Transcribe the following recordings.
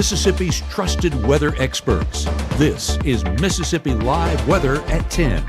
Mississippi's trusted weather experts. This is Mississippi Live Weather at 10.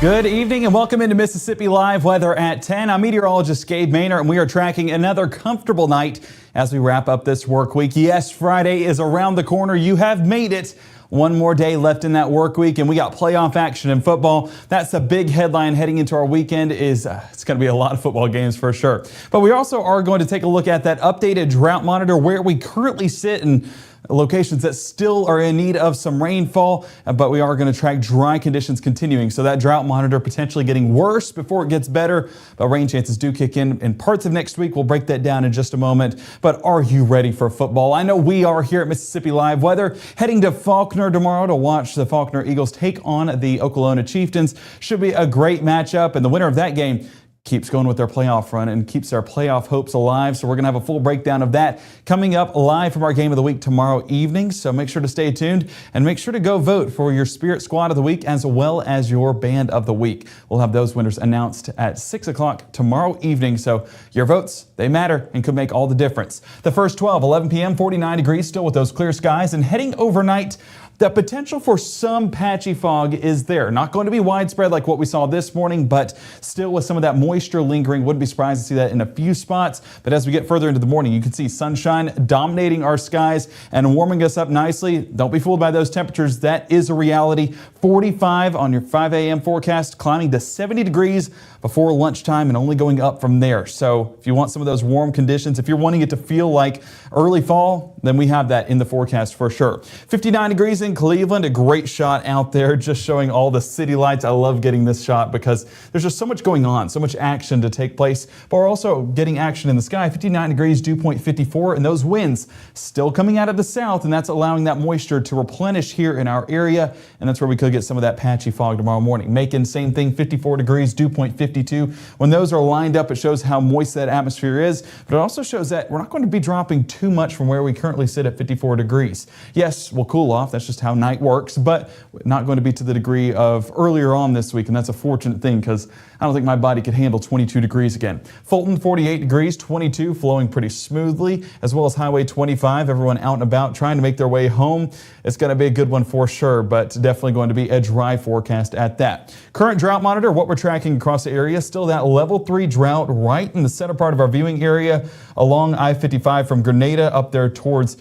Good evening and welcome into Mississippi Live Weather at 10. I'm meteorologist Gabe and we are tracking another comfortable night as we wrap up this work week. Yes, Friday is around the corner. You have made it. One more day left in that work week, and we got playoff action in football. That's a big headline heading into our weekend. It's going to be a lot of football games for sure. But we also are going to take a look at that updated drought monitor, where we currently sit in locations that still are in need of some rainfall, but we are going to track dry conditions continuing. So that drought monitor potentially getting worse before it gets better, but rain chances do kick in parts of next week. We'll break that down in just a moment. But are you ready for football? I know we are here at Mississippi Live Weather, heading to Faulkner tomorrow to watch the Faulkner Eagles take on the Oklahoma Chieftains. Should be a great matchup, and the winner of that game keeps going with their playoff run and keeps their playoff hopes alive. So we're going to have a full breakdown of that coming up live from our game of the week tomorrow evening. So make sure to stay tuned and make sure to go vote for your Spirit Squad of the Week as well as your Band of the Week. We'll have those winners announced at 6 o'clock tomorrow evening. So your votes, they matter and could make all the difference. The first 11 p.m., 49 degrees still with those clear skies, and heading overnight, the potential for some patchy fog is there. Not going to be widespread like what we saw this morning, but still with some of that moisture lingering. Wouldn't be surprised to see that in a few spots. But as we get further into the morning, you can see sunshine dominating our skies and warming us up nicely. Don't be fooled by those temperatures. That is a reality. 45 on your 5 a.m. forecast, climbing to 70 degrees before lunchtime and only going up from there. So if you want some of those warm conditions, if you're wanting it to feel like early fall, then we have that in the forecast for sure. 59 degrees in Cleveland, a great shot out there, just showing all the city lights. I love getting this shot because there's just so much going on, so much action to take place, but we're also getting action in the sky. 59 degrees, dew point 54, and those winds still coming out of the south, and that's allowing that moisture to replenish here in our area, and that's where we could get some of that patchy fog tomorrow morning. Macon, same thing, 54 degrees, dew point 52. When those are lined up, it shows how moist that atmosphere is, but it also shows that we're not going to be dropping too much from where we currently sit at 54 degrees. Yes, we'll cool off. That's just how night works, but not going to be to the degree of earlier on this week, and that's a fortunate thing because I don't think my body could handle 22 degrees again. Fulton, 48 degrees, 22 flowing pretty smoothly, as well as Highway 25. Everyone out and about trying to make their way home. It's going to be a good one for sure, but definitely going to be a dry forecast at that. Current drought monitor, what we're tracking across the area, still that level 3 drought right in the center part of our viewing area along I-55 from Grenada up there towards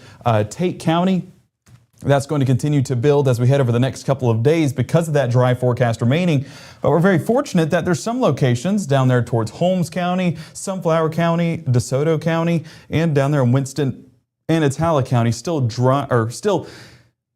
Tate County. That's going to continue to build as we head over the next couple of days because of that dry forecast remaining. But we're very fortunate that there's some locations down there towards Holmes County, Sunflower County, DeSoto County, and down there in Winston and Itala County still dry, or still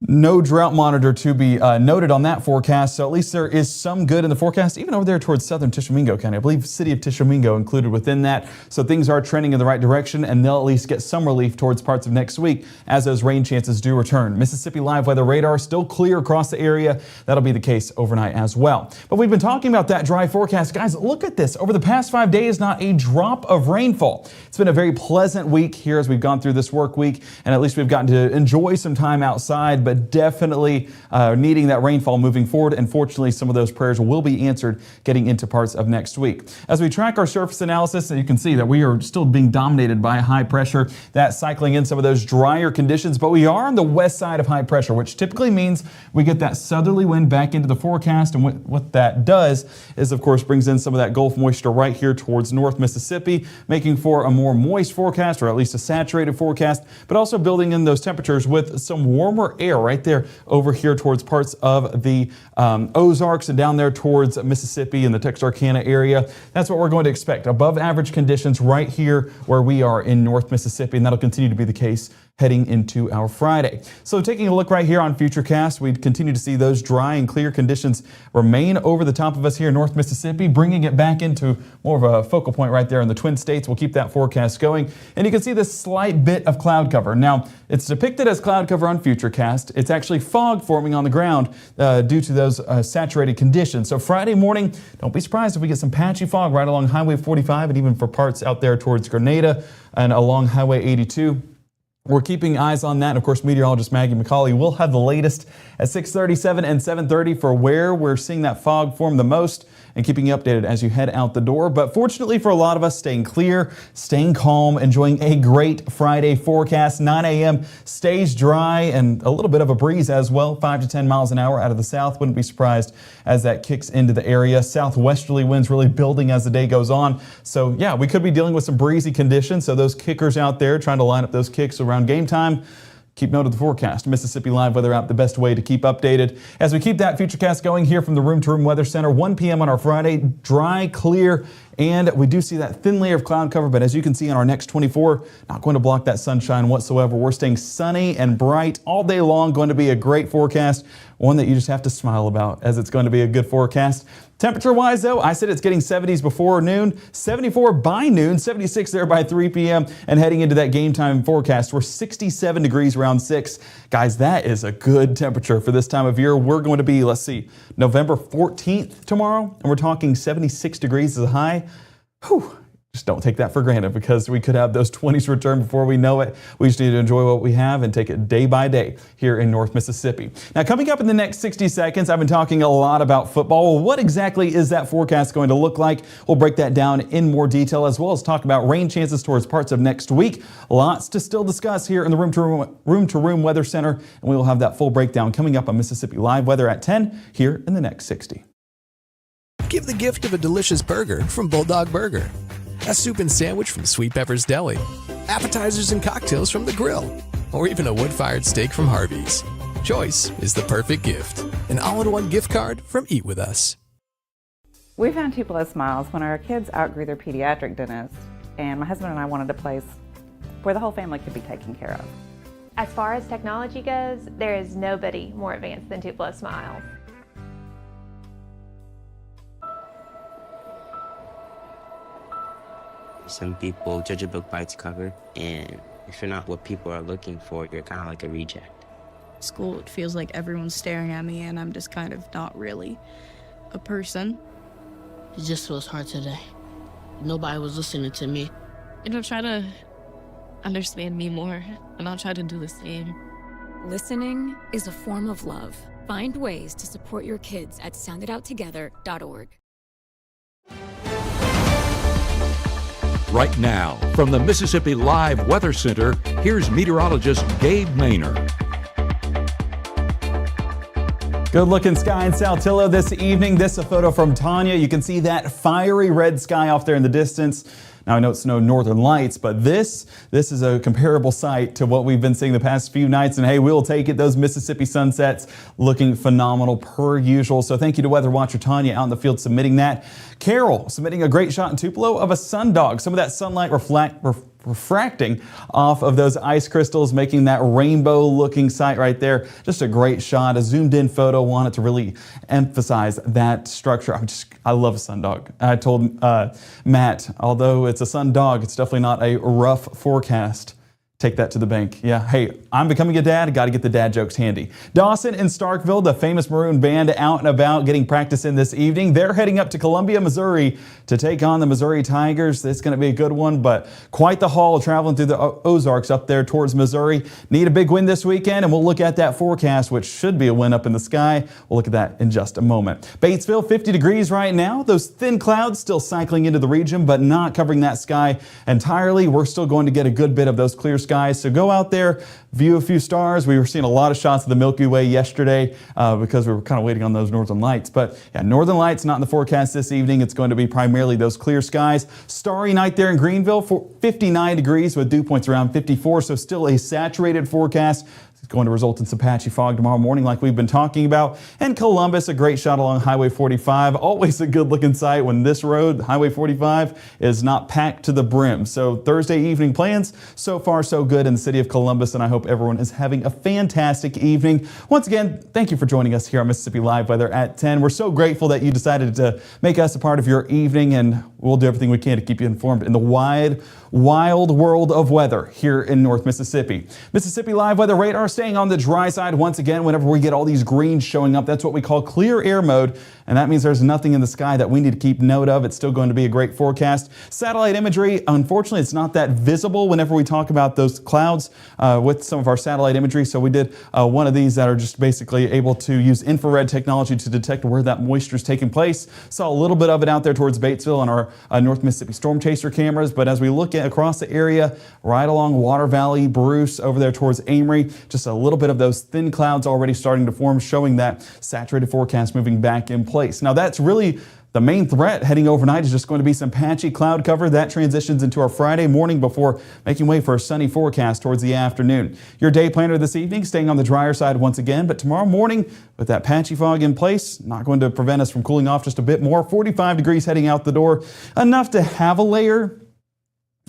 no drought monitor to be noted on that forecast, so at least there is some good in the forecast, even over there towards southern Tishomingo County. I believe City of Tishomingo included within that, so things are trending in the right direction, and they'll at least get some relief towards parts of next week as those rain chances do return. Mississippi Live Weather radar still clear across the area. That'll be the case overnight as well. But we've been talking about that dry forecast. Guys, look at this. Over the past 5 days, not a drop of rainfall. It's been a very pleasant week here as we've gone through this work week, and at least we've gotten to enjoy some time outside, but definitely needing that rainfall moving forward. And fortunately, some of those prayers will be answered getting into parts of next week. As we track our surface analysis, you can see that we are still being dominated by high pressure. That's cycling in some of those drier conditions, but we are on the west side of high pressure, which typically means we get that southerly wind back into the forecast. And what that does is, of course, brings in some of that Gulf moisture right here towards North Mississippi, making for a more moist forecast, or at least a saturated forecast, but also building in those temperatures with some warmer air right there over here towards parts of the Ozarks and down there towards Mississippi and the Texarkana area. That's what we're going to expect. Above average conditions right here where we are in North Mississippi, and that'll continue to be the case heading into our Friday. So taking a look right here on Futurecast, we continue to see those dry and clear conditions remain over the top of us here in North Mississippi, bringing it back into more of a focal point right there in the Twin States. We'll keep that forecast going. And you can see this slight bit of cloud cover. Now, it's depicted as cloud cover on Futurecast. It's actually fog forming on the ground due to those saturated conditions. So Friday morning, don't be surprised if we get some patchy fog right along Highway 45 and even for parts out there towards Grenada and along Highway 82. We're keeping eyes on that. And of course, meteorologist Maggie McCauley will have the latest at 6:37 and 7:30 for where we're seeing that fog form the most. and keeping you updated as you head out the door. But fortunately for a lot of us, staying clear, staying calm, enjoying a great Friday forecast. 9 a.m. stays dry and a little bit of a breeze as well. 5 to 10 miles an hour out of the south. Wouldn't be surprised as that kicks into the area. Southwesterly winds really building as the day goes on. So yeah, we could be dealing with some breezy conditions. So those kickers out there trying to line up those kicks around game time, keep note of the forecast. Mississippi Live Weather App, the best way to keep updated. As we keep that futurecast going here from the Room to Room Weather Center, 1 p.m. on our Friday, dry, clear, and we do see that thin layer of cloud cover, but as you can see on our next 24, not going to block that sunshine whatsoever. We're staying sunny and bright all day long. Going to be a great forecast, one that you just have to smile about, as it's going to be a good forecast. Temperature-wise, though, I said it's getting 70s before noon, 74 by noon, 76 there by 3 p.m., and heading into that game time forecast, we're 67 degrees around 6. Guys, that is a good temperature for this time of year. We're going to be, let's see, November 14th tomorrow, and we're talking 76 degrees as a high. Whew. Just don't take that for granted, because we could have those 20s return before we know it. We just need to enjoy what we have and take it day by day here in North Mississippi. Now, coming up in the next 60 seconds, I've been talking a lot about football. Well, what exactly is that forecast going to look like? We'll break that down in more detail, as well as talk about rain chances towards parts of next week. Lots to still discuss here in the Room to Room Weather Center, and we will have that full breakdown coming up on Mississippi Live Weather at 10 here in the next 60. Give the gift of a delicious burger from Bulldog Burger, a soup and sandwich from Sweet Pepper's Deli, appetizers and cocktails from The Grill, or even a wood-fired steak from Harvey's. Choice is the perfect gift. An all-in-one gift card from Eat With Us. We found Tupelo Smiles when our kids outgrew their pediatric dentist, and my husband and I wanted a place where the whole family could be taken care of. As far as technology goes, there is nobody more advanced than Tupelo Smiles. Some people judge a book by its cover, and if you're not what people are looking for, you're kind of like a reject. School, it feels like everyone's staring at me, and I'm just kind of not really a person. It just was hard today. Nobody was listening to me. Try to understand me more, and I'll try to do the same. Listening is a form of love. Find ways to support your kids at soundidouttogether.org. Right now, from the Mississippi Live Weather Center, here's meteorologist Gabe Maynard. Good looking sky in Saltillo this evening. This is a photo from Tanya. You can see that fiery red sky off there in the distance. Now, I know it's no northern lights, but this is a comparable sight to what we've been seeing the past few nights. And hey, we'll take it. Those Mississippi sunsets looking phenomenal per usual. So thank you to Weather Watcher Tanya out in the field submitting that. Carol submitting a great shot in Tupelo of a sundog. Some of that sunlight refracting off of those ice crystals, making that rainbow looking sight right there. Just a great shot, a zoomed in photo. Wanted to really emphasize that structure. I love a sundog. I told Matt, although it's a sundog, it's definitely not a rough forecast. Take that to the bank. Yeah, hey, I'm becoming a dad. Got to get the dad jokes handy. Dawson and Starkville, the famous Maroon Band, out and about getting practice in this evening. They're heading up to Columbia, Missouri to take on the Missouri Tigers. It's going to be a good one, but quite the haul traveling through the Ozarks up there towards Missouri. Need a big win this weekend, and we'll look at that forecast, which should be a win up in the sky. We'll look at that in just a moment. Batesville, 50 degrees right now. Those thin clouds still cycling into the region, but not covering that sky entirely. We're still going to get a good bit of those clear skies. So go out there, view a few stars. We were seeing a lot of shots of the Milky Way yesterday because we were kind of waiting on those northern lights. But yeah, northern lights not in the forecast this evening. It's going to be primarily those clear skies. Starry night there in Greenville for 59 degrees with dew points around 54. So still a saturated forecast. It's going to result in some patchy fog tomorrow morning like we've been talking about. And Columbus, a great shot along Highway 45. Always a good looking sight when this road, Highway 45, is not packed to the brim. So Thursday evening plans, so far so good in the city of Columbus, and I hope everyone is having a fantastic evening. Once again, thank you for joining us here on Mississippi Live Weather at 10. We're so grateful that you decided to make us a part of your evening, and we'll do everything we can to keep you informed in the wild world of weather here in North Mississippi. Mississippi Live Weather Radar staying on the dry side once again. Whenever we get all these greens showing up, that's what we call clear air mode, and that means there's nothing in the sky that we need to keep note of. It's still going to be a great forecast. Satellite imagery, unfortunately, it's not that visible whenever we talk about those clouds with some of our satellite imagery. So we did one of these that are just basically able to use infrared technology to detect where that moisture is taking place. Saw a little bit of it out there towards Batesville on our North Mississippi Storm Chaser cameras, but as we look at across the area, right along Water Valley, Bruce, over there towards Amory, just a little bit of those thin clouds already starting to form, showing that saturated forecast moving back in place. Now that's really the main threat heading overnight is just going to be some patchy cloud cover. That transitions into our Friday morning before making way for a sunny forecast towards the afternoon. Your day planner this evening staying on the drier side once again, but tomorrow morning with that patchy fog in place, not going to prevent us from cooling off just a bit more. 45 degrees heading out the door, enough to have a layer,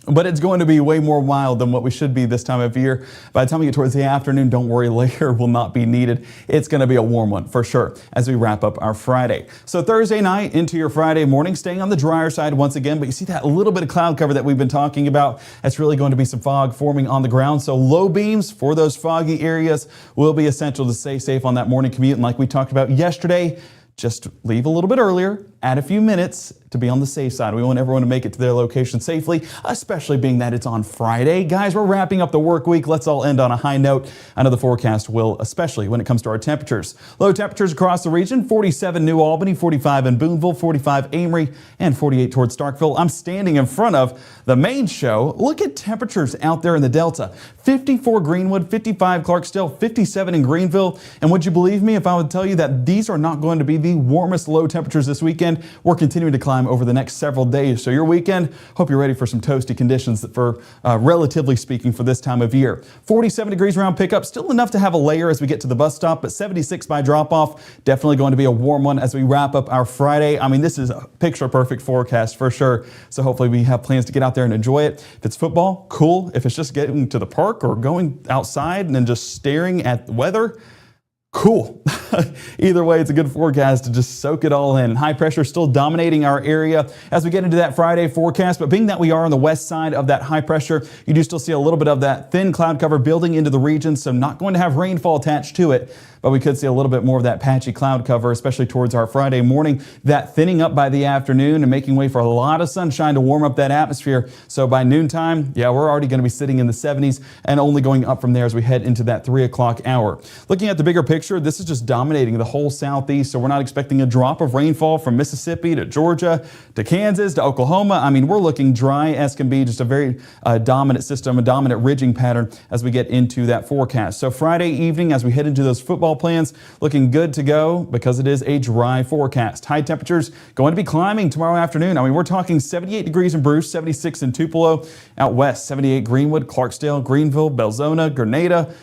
but it's going to be way more mild than what we should be this time of year. By the time we get towards the afternoon, don't worry, layer will not be needed. It's going to be a warm one for sure as we wrap up our Friday. So Thursday night into your Friday morning, staying on the drier side once again, but you see that little bit of cloud cover that we've been talking about. That's really going to be some fog forming on the ground. So low beams for those foggy areas will be essential to stay safe on that morning commute. And like we talked about yesterday, just leave a little bit earlier, add a few minutes to be on the safe side. We want everyone to make it to their location safely, especially being that it's on Friday. Guys, we're wrapping up the work week. Let's all end on a high note. I know the forecast will, especially when it comes to our temperatures. Low temperatures across the region, 47 New Albany, 45 in Boonville, 45 Amory, and 48 towards Starkville. I'm standing in front of the main show. Look at temperatures out there in the Delta. 54 Greenwood, 55 Clarksdale, 57 in Greenville. And would you believe me if I would tell you that these are not going to be the warmest low temperatures this weekend? We're continuing to climb over the next several days. So your weekend, hope you're ready for some toasty conditions for relatively speaking for this time of year. 47 degrees around pickup, still enough to have a layer as we get to the bus stop, but 76 by drop off. Definitely going to be a warm one as we wrap up our Friday. I mean, this is a picture perfect forecast for sure. So hopefully we have plans to get out there and enjoy it. If it's football, cool. If it's just getting to the park or going outside and then just staring at the weather, cool. Either way, it's a good forecast to just soak it all in. High pressure still dominating our area as we get into that Friday forecast, but being that we are on the west side of that high pressure, you do still see a little bit of that thin cloud cover building into the region, so not going to have rainfall attached to it, but we could see a little bit more of that patchy cloud cover, especially towards our Friday morning. That thinning up by the afternoon and making way for a lot of sunshine to warm up that atmosphere. So by noontime, yeah, we're already going to be sitting in the 70s and only going up from there as we head into that 3 o'clock hour. Looking at the bigger picture, this is just dominating the whole southeast, so we're not expecting a drop of rainfall from Mississippi to Georgia to Kansas to Oklahoma. I mean, we're looking dry as can be, just a very dominant system, a dominant ridging pattern as we get into that forecast. So Friday evening, as we head into those football plans, looking good to go because it is a dry forecast. High temperatures going to be climbing tomorrow afternoon. I mean, we're talking 78 degrees in Bruce, 76 in Tupelo. Out west, 78 Greenwood, Clarksdale, Greenville, Belzona, Grenada,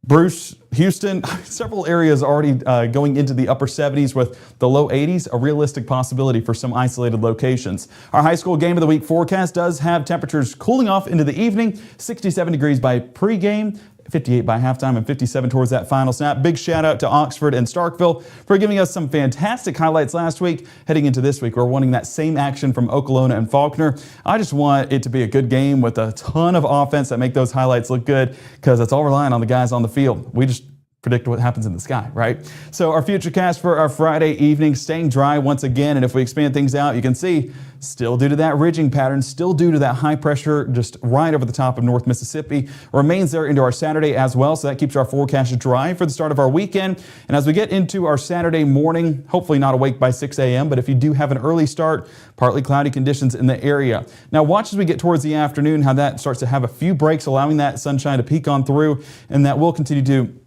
Bruce, Houston, several areas already going into the upper 70s with the low 80s, a realistic possibility for some isolated locations. Our high school game of the week forecast does have temperatures cooling off into the evening, 67 degrees by pregame, 58 by halftime, and 57 towards that final snap. Big shout out to Oxford and Starkville for giving us some fantastic highlights last week. Heading into this week, we're wanting that same action from Okolona and Faulkner. I just want it to be a good game with a ton of offense that make those highlights look good, because it's all relying on the guys on the field. We just predict what happens in the sky, right? So our future cast for our Friday evening, staying dry once again. And if we expand things out, you can see still due to that ridging pattern, still due to that high pressure just right over the top of North Mississippi, remains there into our Saturday as well. So that keeps our forecast dry for the start of our weekend. And as we get into our Saturday morning, hopefully not awake by 6 a.m., but if you do have an early start, partly cloudy conditions in the area. Now watch as we get towards the afternoon how that starts to have a few breaks, allowing that sunshine to peek on through, and that will continue to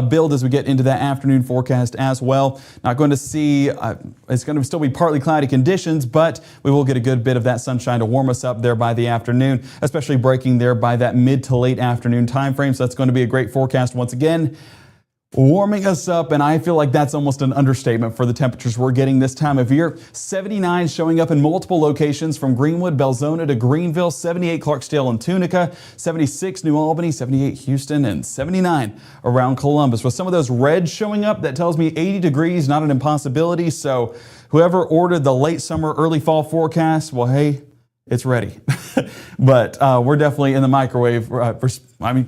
build as we get into that afternoon forecast as well. Not going to see, it's going to still be partly cloudy conditions, but we will get a good bit of that sunshine to warm us up there by the afternoon, especially breaking there by that mid to late afternoon time frame. So that's going to be a great forecast once again, warming us up, and I feel like that's almost an understatement for the temperatures we're getting this time of year. 79 showing up in multiple locations from Greenwood, Belzona to Greenville, 78 Clarksdale and Tunica, 76 New Albany, 78 Houston, and 79 around Columbus. With some of those reds showing up, that tells me 80 degrees, not an impossibility. So whoever ordered the late summer, early fall forecast, well, hey, it's ready. But we're definitely in the microwave,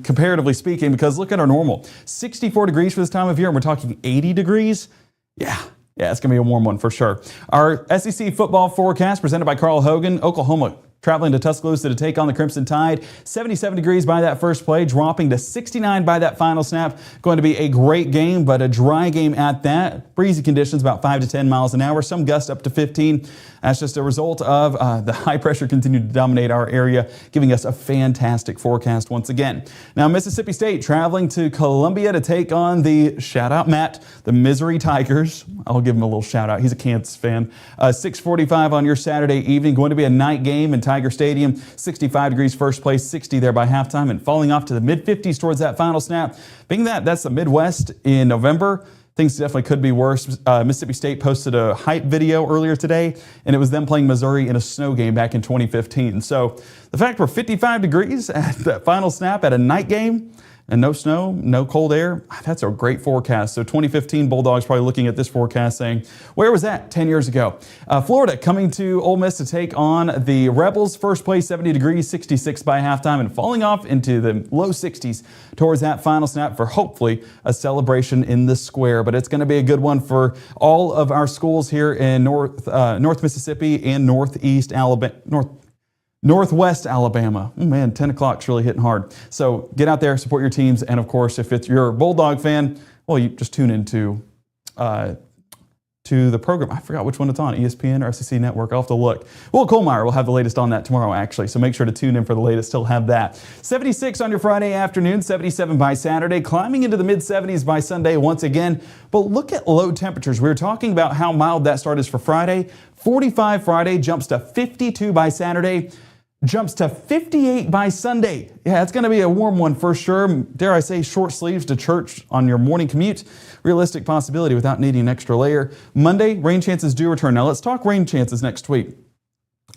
comparatively speaking, because look at our normal. 64 degrees for this time of year, and we're talking 80 degrees. Yeah, it's going to be a warm one for sure. Our SEC football forecast presented by Carl Hogan. Oklahoma traveling to Tuscaloosa to take on the Crimson Tide. 77 degrees by that first play, dropping to 69 by that final snap. Going to be a great game, but a dry game at that. Breezy conditions, about 5 to 10 miles an hour. Some gusts up to 15. That's just a result of the high pressure continuing to dominate our area, giving us a fantastic forecast once again. Now, Mississippi State traveling to Columbia to take on the, shout out Matt, the Missouri Tigers. I'll give him a little shout out. He's a Kansas fan. 6:45 on your Saturday evening. Going to be a night game in Tiger Stadium. 65 degrees first place, 60 there by halftime, and falling off to the mid-50s towards that final snap. Being that's the Midwest in November, things definitely could be worse. Mississippi State posted a hype video earlier today, and it was them playing Missouri in a snow game back in 2015. So the fact we're 55 degrees at the final snap at a night game, and no snow, no cold air, that's a great forecast. So 2015 Bulldogs probably looking at this forecast saying, where was that 10 years ago? Florida coming to Ole Miss to take on the Rebels. First place, 70 degrees, 66 by halftime, and falling off into the low 60s towards that final snap for hopefully a celebration in the square. But it's going to be a good one for all of our schools here in North Mississippi and Northwest Alabama. Oh man, 10 o'clock's really hitting hard. So get out there, support your teams, and of course, if you're a Bulldog fan, well, you just tune into to the program. I forgot which one it's on, ESPN or SEC Network. I'll have to look. Will Colmeyer will have the latest on that tomorrow, actually, so make sure to tune in for the latest. He'll have that. 76 on your Friday afternoon, 77 by Saturday, climbing into the mid-70s by Sunday once again. But look at low temperatures. We were talking about how mild that start is for Friday. 45 Friday, jumps to 52 by Saturday. Jumps to 58 by Sunday. Yeah, it's going to be a warm one for sure. Dare I say, short sleeves to church on your morning commute. Realistic possibility without needing an extra layer. Monday, rain chances do return. Now let's talk rain chances next week.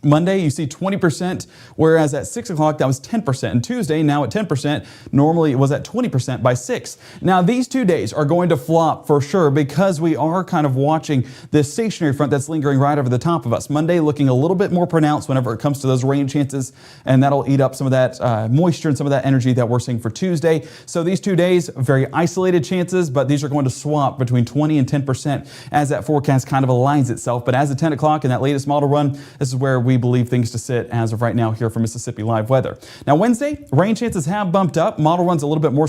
Monday, you see 20%, whereas at 6 o'clock, that was 10%. And Tuesday, now at 10%, normally it was at 20% by 6. Now, these 2 days are going to flop for sure because we are kind of watching this stationary front that's lingering right over the top of us. Monday looking a little bit more pronounced whenever it comes to those rain chances, and that'll eat up some of that moisture and some of that energy that we're seeing for Tuesday. So these 2 days, very isolated chances, but these are going to swap between 20 and 10% as that forecast kind of aligns itself. But as of 10 o'clock in that latest model run, this is where we believe things to sit as of right now here for Mississippi Live Weather. Now Wednesday, rain chances have bumped up. Model run's a little bit more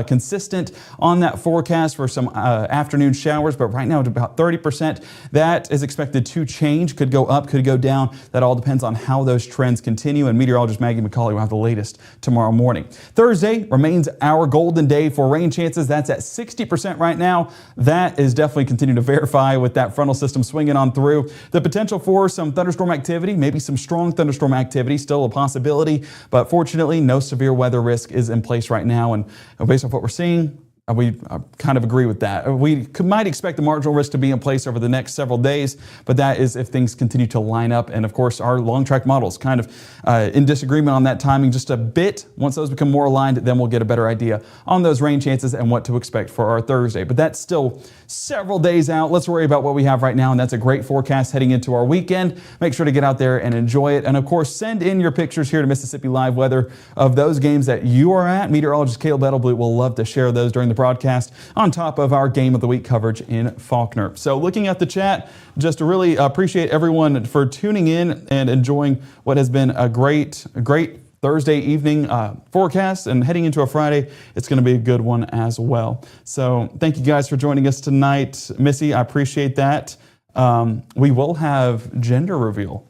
consistent on that forecast for some afternoon showers, but right now it's about 30%. That is expected to change, could go up, could go down. That all depends on how those trends continue, and meteorologist Maggie McCauley will have the latest tomorrow morning. Thursday remains our golden day for rain chances. That's at 60% right now. That is definitely continuing to verify with that frontal system swinging on through. The potential for some thunderstorm activity, maybe some strong thunderstorm activity, still a possibility, but fortunately no severe weather risk is in place right now, and based on what we're seeing, we kind of agree with that. We might expect the marginal risk to be in place over the next several days, but that is if things continue to line up. And of course, our long track models kind of in disagreement on that timing just a bit. Once those become more aligned, then we'll get a better idea on those rain chances and what to expect for our Thursday. But that's still several days out. Let's worry about what we have right now, and that's a great forecast heading into our weekend. Make sure to get out there and enjoy it. And of course, send in your pictures here to Mississippi Live Weather of those games that you are at. Meteorologist Caleb Edelblut will love to share those during the broadcast on top of our Game of the Week coverage in Faulkner. So looking at the chat, just to really appreciate everyone for tuning in and enjoying what has been a great Thursday evening forecast, and heading into a Friday, it's going to be a good one as well. So thank you guys for joining us tonight. Missy, I appreciate that. We will have gender reveal.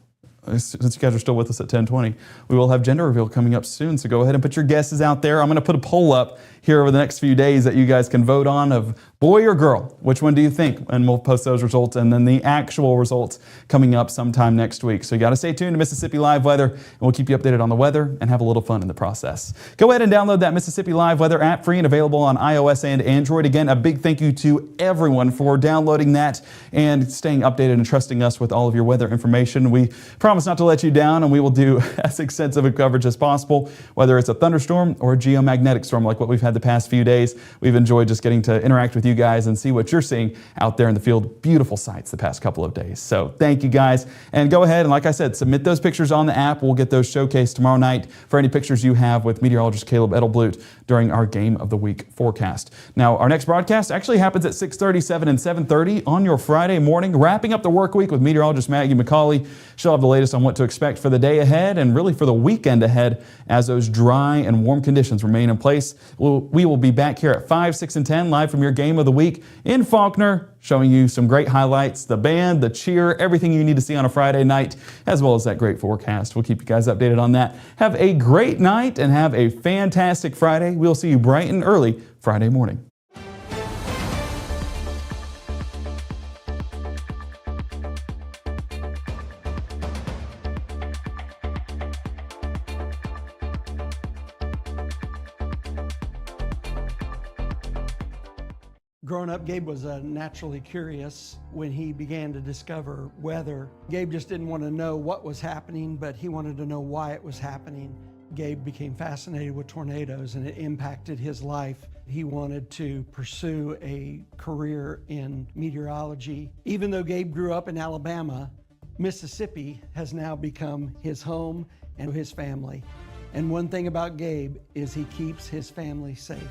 Since you guys are still with us at 10:20, we will have gender reveal coming up soon. So go ahead and put your guesses out there. I'm going to put a poll up here over the next few days that you guys can vote on of boy or girl. Which one do you think? And we'll post those results and then the actual results coming up sometime next week. So you got to stay tuned to Mississippi Live Weather, and we'll keep you updated on the weather and have a little fun in the process. Go ahead and download that Mississippi Live Weather app, free and available on iOS and Android. Again, a big thank you to everyone for downloading that and staying updated and trusting us with all of your weather information. We promise promise not to let you down, and we will do as extensive a coverage as possible, whether it's a thunderstorm or a geomagnetic storm like what we've had the past few days. We've enjoyed just getting to interact with you guys and see what you're seeing out there in the field. Beautiful sights the past couple of days. So thank you guys. And go ahead and, like I said, submit those pictures on the app. We'll get those showcased tomorrow night for any pictures you have with meteorologist Caleb Edelblut during our Game of the Week forecast. Now, our next broadcast actually happens at 6:30, 7, and 7:30 on your Friday morning, wrapping up the work week with meteorologist Maggie McCauley. She'll have the latest on what to expect for the day ahead and really for the weekend ahead as those dry and warm conditions remain in place. We will be back here at 5, 6, and 10 live from your Game of the Week in Faulkner, showing you some great highlights, the band, the cheer, everything you need to see on a Friday night, as well as that great forecast. We'll keep you guys updated on that. Have a great night and have a fantastic Friday. We'll see you bright and early Friday morning. Growing up, Gabe was naturally curious when he began to discover weather. Gabe just didn't want to know what was happening, but he wanted to know why it was happening. Gabe became fascinated with tornadoes and it impacted his life. He wanted to pursue a career in meteorology. Even though Gabe grew up in Alabama, Mississippi has now become his home and his family. And one thing about Gabe is he keeps his family safe.